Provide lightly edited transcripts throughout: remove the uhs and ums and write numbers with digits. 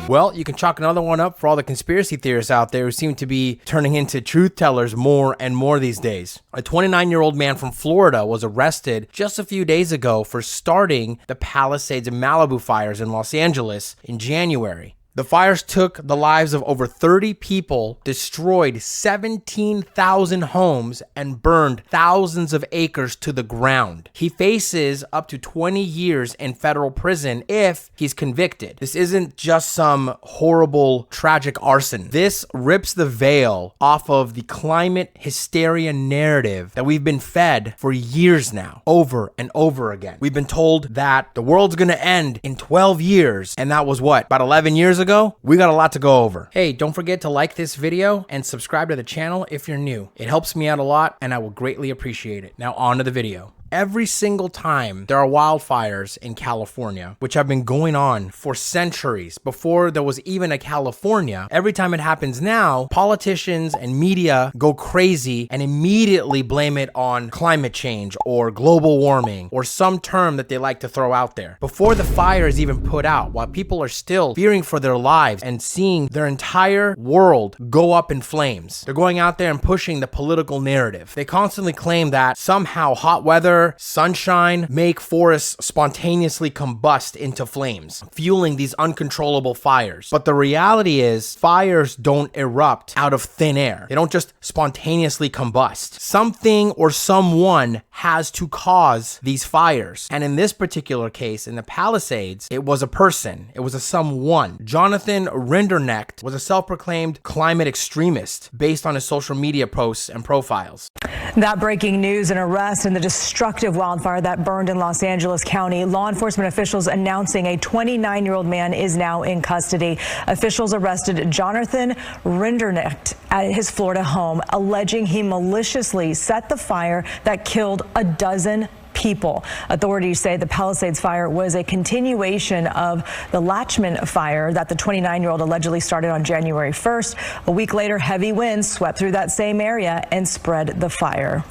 Well, you can chalk another one up for all the conspiracy theorists out there who seem to be turning into truth tellers more and more these days. A 29-year-old man from Florida was arrested just a few days ago for starting the Palisades and Malibu fires in Los Angeles in January. The fires took the lives of over 30 people, destroyed 17,000 homes, and burned thousands of acres to the ground. He faces up to 20 years in federal prison if he's convicted. This isn't just some horrible, tragic arson. This rips the veil off of the climate hysteria narrative that we've been fed for years now, over and over again. We've been told that the world's gonna end in 12 years, and that was what, about 11 years ago? We got a lot to go over. Hey, don't forget to like this video and subscribe to the channel if you're new. It helps me out a lot and I will greatly appreciate it. Now on to the video. Every single time there are wildfires in California, which have been going on for centuries before there was even a California, every time it happens now, politicians and media go crazy and immediately blame it on climate change or global warming or some term that they like to throw out there. Before the fire is even put out, while people are still fearing for their lives and seeing their entire world go up in flames, they're going out there and pushing the political narrative. They constantly claim that somehow hot weather, sunshine make forests spontaneously combust into flames, fueling these uncontrollable fires. But the reality is, fires don't erupt out of thin air. They don't just spontaneously combust. Something or someone has to cause these fires. And in this particular case, in the Palisades, it was a person. It was a someone. Jonathan Rindernacht was a self-proclaimed climate extremist based on his social media posts and profiles. That breaking news: an arrest in the destructive wildfire that burned in Los Angeles County. Law enforcement officials announcing a 29-year-old man is now in custody. Officials arrested Jonathan Rindernacht at his Florida home, alleging he maliciously set the fire that killed a dozen people. Authorities say the Palisades fire was a continuation of the Latchman fire that the 29-year-old allegedly started on January 1st. A week later, heavy winds swept through that same area and spread the fire.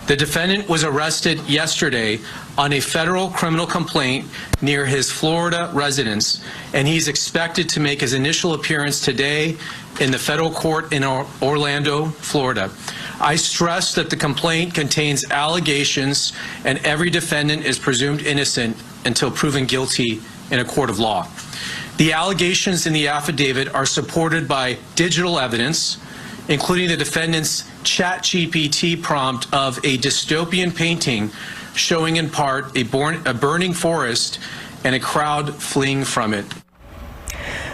The defendant was arrested yesterday on a federal criminal complaint near his Florida residence, and he's expected to make his initial appearance today in the federal court in Orlando, Florida. I stress that the complaint contains allegations and every defendant is presumed innocent until proven guilty in a court of law. The allegations in the affidavit are supported by digital evidence, including the defendant's ChatGPT prompt of a dystopian painting showing in part a burning forest and a crowd fleeing from it.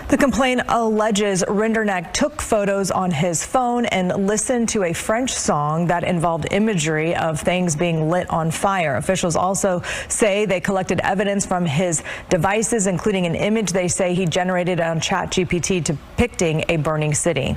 The complaint alleges Rindernacht took photos on his phone and listened to a French song that involved imagery of things being lit on fire. Officials also say they collected evidence from his devices, including an image they say he generated on ChatGPT depicting a burning city.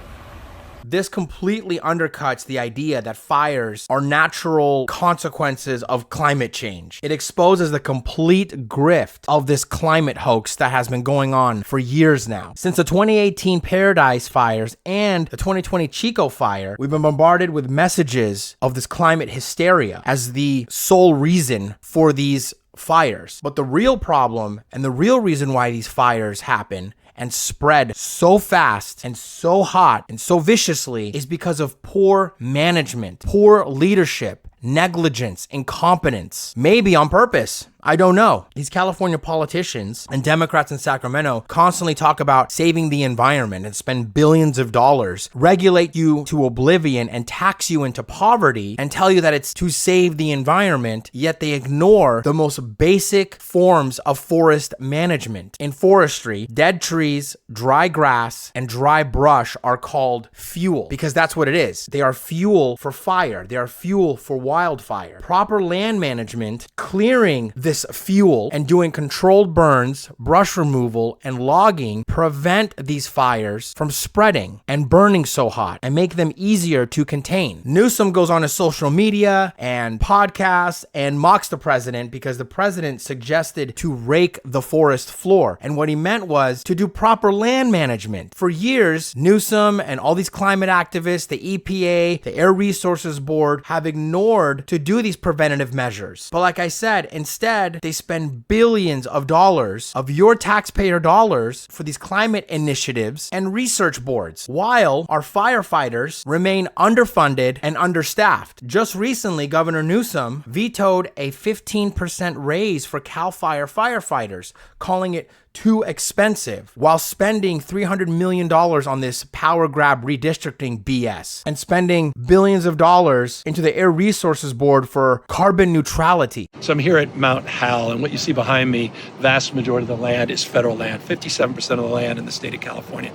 This completely undercuts the idea that fires are natural consequences of climate change. It exposes the complete grift of this climate hoax that has been going on for years now. Since the 2018 Paradise fires and the 2020 Chico fire, we've been bombarded with messages of this climate hysteria as the sole reason for these fires. But the real problem and the real reason why these fires happen and spread so fast and so hot and so viciously is because of poor management, poor leadership, negligence, incompetence, maybe on purpose. I don't know. These California politicians and Democrats in Sacramento constantly talk about saving the environment and spend billions of dollars, regulate you to oblivion and tax you into poverty and tell you that it's to save the environment, yet they ignore the most basic forms of forest management. In forestry, dead trees, dry grass, and dry brush are called fuel because that's what it is. They are fuel for fire. They are fuel for wildfire. Proper land management, clearing this fuel and doing controlled burns, brush removal, and logging prevent these fires from spreading and burning so hot and make them easier to contain. Newsom goes on his social media and podcasts and mocks the president because the president suggested to rake the forest floor. And what he meant was to do proper land management. For years, Newsom and all these climate activists, the EPA, the Air Resources Board have ignored to do these preventative measures. But like I said, instead, Instead, they spend billions of dollars of your taxpayer dollars for these climate initiatives and research boards, while our firefighters remain underfunded and understaffed. Just recently, Governor Newsom vetoed a 15% raise for CAL FIRE firefighters, calling it too expensive, while spending $300 million on this power grab redistricting BS and spending billions of dollars into the Air Resources Board for carbon neutrality. So I'm here at Mount Howell, and what you see behind me, vast majority of the land is federal land. 57% of the land in the state of California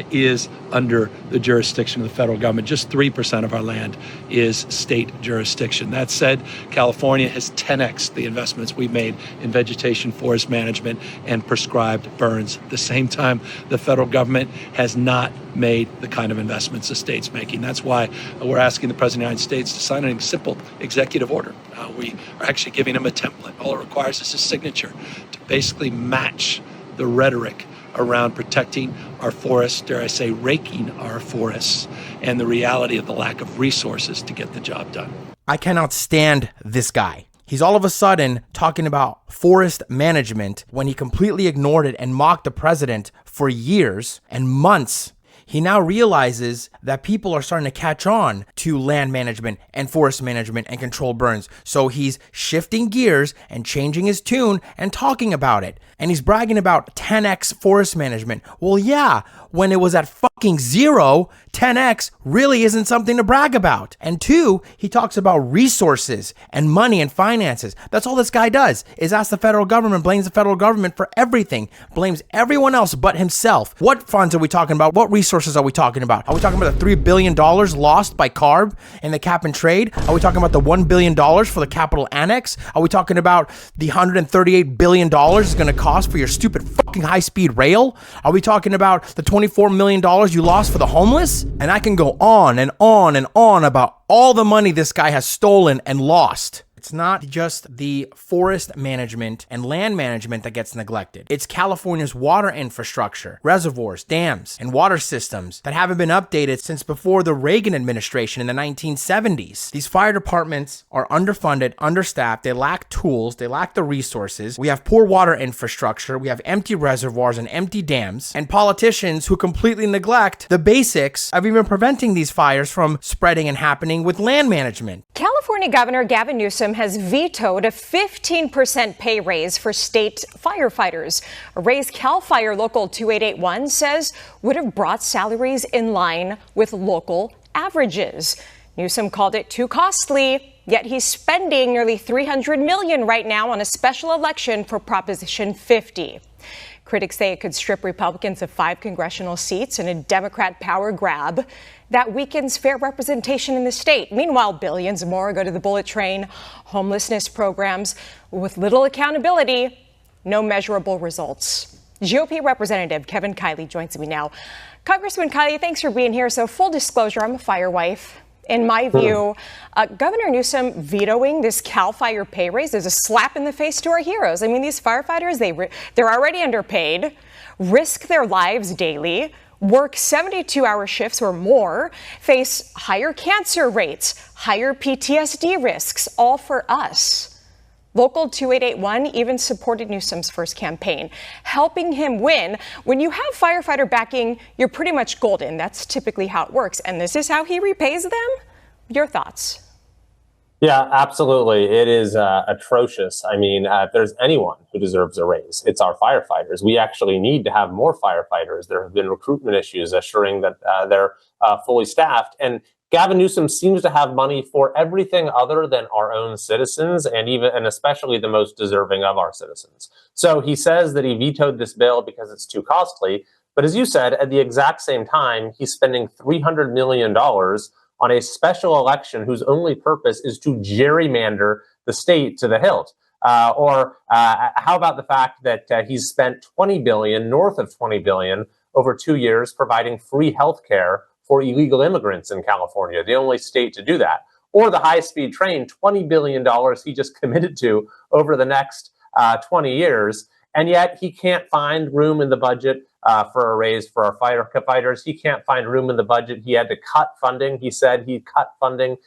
is under the jurisdiction of the federal government. Just 3% of our land is state jurisdiction. That said, California has 10x the investments we've made in vegetation, forest management, and prescribed burns. At the same time, the federal government has not made the kind of investments the state's making. That's why we're asking the President of the United States to sign a simple executive order. We are actually giving him a template. All it requires is a signature to basically match the rhetoric around protecting our forests, dare I say, raking our forests, and the reality of the lack of resources to get the job done. I cannot stand this guy. He's all of a sudden talking about forest management when he completely ignored it and mocked the president for years and months. He now realizes that people are starting to catch on to land management and forest management and controlled burns. So he's shifting gears and changing his tune and talking about it. And he's bragging about 10x forest management. Well, yeah, when it was at fucking zero, 10x really isn't something to brag about. And two, he talks about resources and money and finances. That's all this guy does, is ask the federal government, blames the federal government for everything, blames everyone else but himself. What funds are we talking about? What resources are we talking about? Are we talking about the $3 billion lost by CARB in the cap and trade? Are we talking about the $1 billion for the capital annex? Are we talking about the $138 billion it's going to cost for your stupid fucking high-speed rail? Are we talking about the $24 million you lost for the homeless? And I can go on and on and on about all the money this guy has stolen and lost. It's not just the forest management and land management that gets neglected. It's California's water infrastructure, reservoirs, dams, and water systems that haven't been updated since before the Reagan administration in the 1970s. These fire departments are underfunded, understaffed, they lack tools, they lack the resources. We have poor water infrastructure, we have empty reservoirs and empty dams, and politicians who completely neglect the basics of even preventing these fires from spreading and happening with land management. California Governor Gavin Newsom has vetoed a 15% pay raise for state firefighters. A raise CAL FIRE Local 2881 says would have brought salaries in line with local averages. Newsom called it too costly, yet he's spending nearly $300 million right now on a special election for Proposition 50. Critics say it could strip Republicans of 5 congressional seats in a Democrat power grab that weakens fair representation in the state. Meanwhile, billions more go to the bullet train, homelessness programs with little accountability, no measurable results. GOP Representative Kevin Kiley joins me now. Congressman Kiley, thanks for being here. So full disclosure, I'm a fire wife. In my view, Governor Newsom vetoing this CAL FIRE pay raise is a slap in the face to our heroes. I mean, these firefighters, they're already underpaid, risk their lives daily, work 72-hour shifts or more, face higher cancer rates, higher PTSD risks, all for us. Local 2881 even supported Newsom's first campaign, helping him win. When you have firefighter backing, you're pretty much golden. That's typically how it works. And this is how he repays them? Your thoughts? Yeah, absolutely. It is atrocious. I mean, if there's anyone who deserves a raise, it's our firefighters. We actually need to have more firefighters. There have been recruitment issues assuring that they're fully staffed. And Gavin Newsom seems to have money for everything other than our own citizens and especially the most deserving of our citizens. So he says that he vetoed this bill because it's too costly. But as you said, at the exact same time, he's spending $300 million on a special election whose only purpose is to gerrymander the state to the hilt. Or how about the fact that he's spent $20 billion, north of $20 billion, over 2 years providing free health care for illegal immigrants in California, the only state to do that. Or the high-speed train, $20 billion he just committed to over the next 20 years. And yet he can't find room in the budget for a raise for our firefighters. He can't find room in the budget. He had to cut funding. He said he cut funding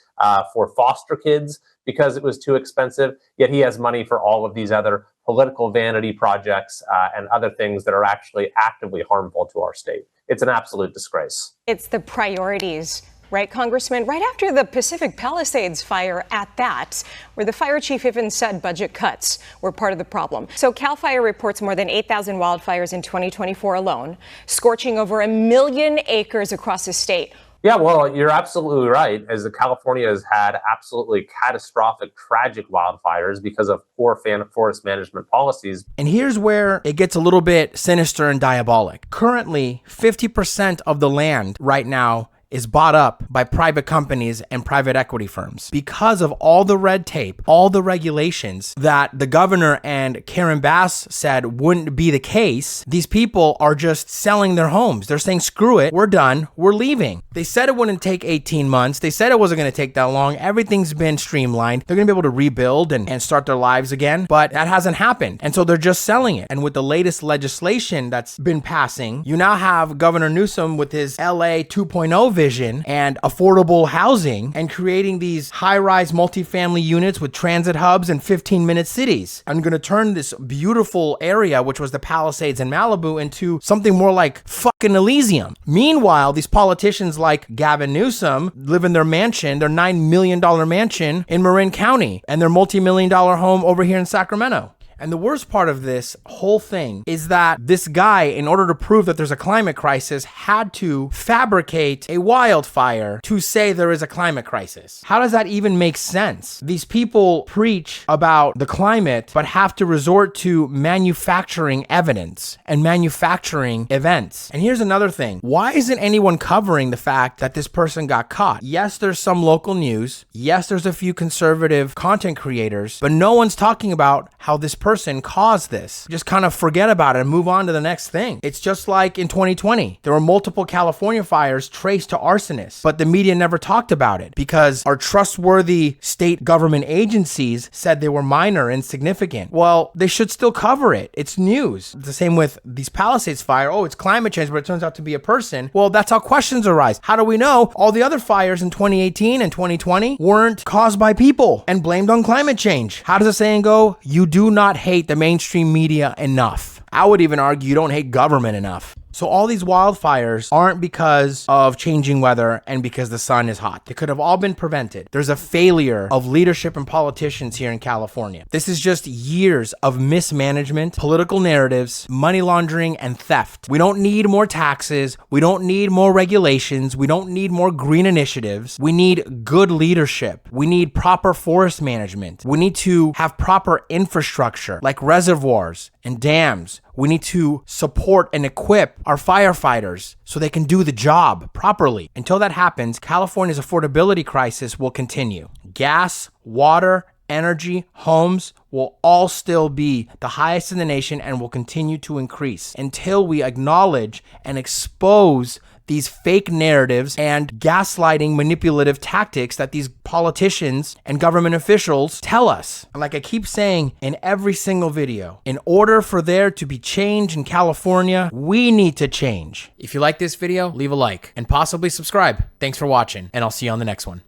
for foster kids because it was too expensive. Yet he has money for all of these other political vanity projects and other things that are actually actively harmful to our state. It's an absolute disgrace. It's the priorities. Right, Congressman? Right after the Pacific Palisades fire at that, where the fire chief even said budget cuts were part of the problem. So CAL FIRE reports more than 8,000 wildfires in 2024 alone, scorching over 1 million acres across the state. Yeah, well, you're absolutely right. As California has had absolutely catastrophic, tragic wildfires because of poor forest management policies. And here's where it gets a little bit sinister and diabolic. Currently, 50% of the land right now is bought up by private companies and private equity firms because of all the red tape, all the regulations that the governor and Karen Bass said wouldn't be the case. These people are just selling their homes. They're saying, screw it, we're done, we're leaving. They said it wouldn't take 18 months. They said it wasn't going to take that long. Everything's been streamlined. They're going to be able to rebuild and start their lives again, but that hasn't happened. And so they're just selling it. And with the latest legislation that's been passing, you now have Governor Newsom with his LA 2.0 vision and affordable housing and creating these high-rise multifamily units with transit hubs and 15-minute cities. I'm going to turn this beautiful area, which was the Palisades and Malibu, into something more like fucking Elysium. Meanwhile, these politicians like Gavin Newsom live in their mansion, their $9 million mansion in Marin County, and their multi-million-dollar home over here in Sacramento. And the worst part of this whole thing is that this guy, in order to prove that there's a climate crisis, had to fabricate a wildfire to say there is a climate crisis. How does that even make sense? These people preach about the climate, but have to resort to manufacturing evidence and manufacturing events. And here's another thing. Why isn't anyone covering the fact that this person got caught? Yes, there's some local news. Yes, there's a few conservative content creators, but no one's talking about how this person caused this. Just kind of forget about it and move on to the next thing. It's just like in 2020. There were multiple California fires traced to arsonists, but the media never talked about it because our trustworthy state government agencies said they were minor, insignificant. Well, they should still cover it. It's news. It's the same with these Palisades fire. Oh, it's climate change, but it turns out to be a person. Well, that's how questions arise. How do we know all the other fires in 2018 and 2020 weren't caused by people and blamed on climate change? How does the saying go? You do not hate the mainstream media enough. I would even argue you don't hate government enough. So all these wildfires aren't because of changing weather and because the sun is hot. They could have all been prevented. There's a failure of leadership and politicians here in California. This is just years of mismanagement, political narratives, money laundering, and theft. We don't need more taxes. We don't need more regulations. We don't need more green initiatives. We need good leadership. We need proper forest management. We need to have proper infrastructure like reservoirs and dams. We need to support and equip our firefighters so they can do the job properly. Until that happens, California's affordability crisis will continue. Gas, water, energy, homes will all still be the highest in the nation and will continue to increase until we acknowledge and expose these fake narratives and gaslighting manipulative tactics that these politicians and government officials tell us. And like I keep saying in every single video, in order for there to be change in California, we need to change. If you like this video, leave a like and possibly subscribe. Thanks for watching, and I'll see you on the next one.